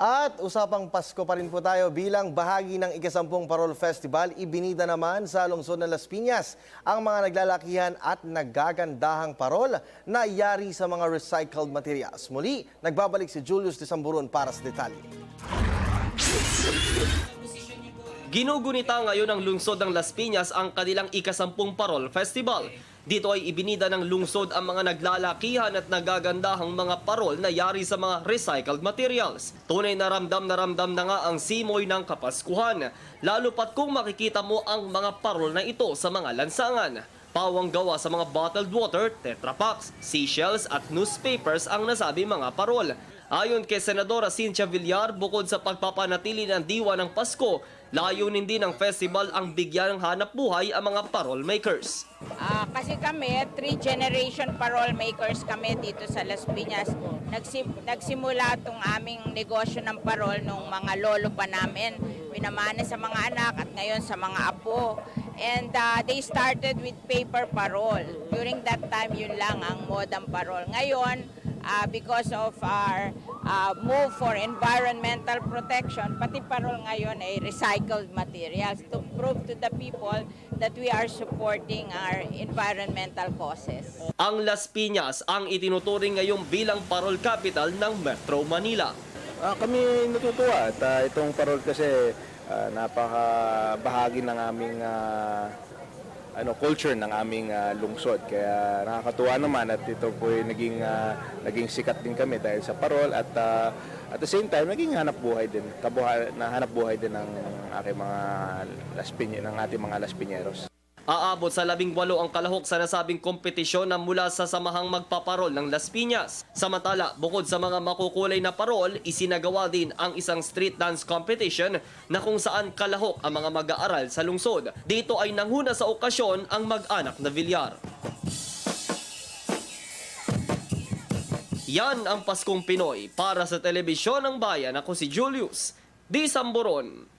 At usapang Pasko pa rin po tayo bilang bahagi ng ika-10 Parol Festival, ibinida naman sa lungsod ng Las Piñas ang mga naglalakihan at naggagandahang parol na yari sa mga recycled materials. Muli, nagbabalik si Julius de Samburon para sa detalye. Ginugunita ngayon ng lungsod ng Las Piñas ang kanilang ika-10 Parol Festival. Dito ay ibinida ng lungsod ang mga naglalakihan at nagagandahang mga parol na yari sa mga recycled materials. Tunay na ramdam na nga ang simoy ng Kapaskuhan, lalo pat kung makikita mo ang mga parol na ito sa mga lansangan. Pawang gawa sa mga bottled water, Tetra Paks, seashells at newspapers ang nasabi mga parol. Ayon kay Senadora Cynthia Villar, bukod sa pagpapanatili ng diwa ng Pasko, layunin din ng festival ang bigyan ng hanap buhay ang mga parol makers. Kasi kami, 3-generation parol makers kami dito sa Las Piñas. Nagsimula itong aming negosyo ng parol nung mga lolo pa namin. Pinamana sa mga anak at ngayon sa mga apo. And they started with paper parol. During that time, yun lang ang modang parol. Ngayon, because of our move for environmental protection, pati parol ngayon ay recycled materials to prove to the people that we are supporting our environmental causes. Ang Las Piñas ang itinuturing ngayong bilang parol capital ng Metro Manila. Kami natutuwa at itong parol kasi napakabahagi ng aming culture ng aming lungsod. Kaya nakakatuwa naman at ito po ay naging sikat din kami dahil sa parol at at the same time naging hanap buhay din ng aking ng ating mga Las Piñeros. Aabot sa 18 ang kalahok sa nasabing kompetisyon na mula sa samahang magpaparol ng Las Piñas. Samantala, bukod sa mga makukulay na parol, isinagawa din ang isang street dance competition na kung saan kalahok ang mga mag-aaral sa lungsod. Dito ay nanghuna sa okasyon ang mag-anak na Villar. Yan ang Paskong Pinoy para sa Telebisyon ng Bayan. Ako si Julius de Samburon.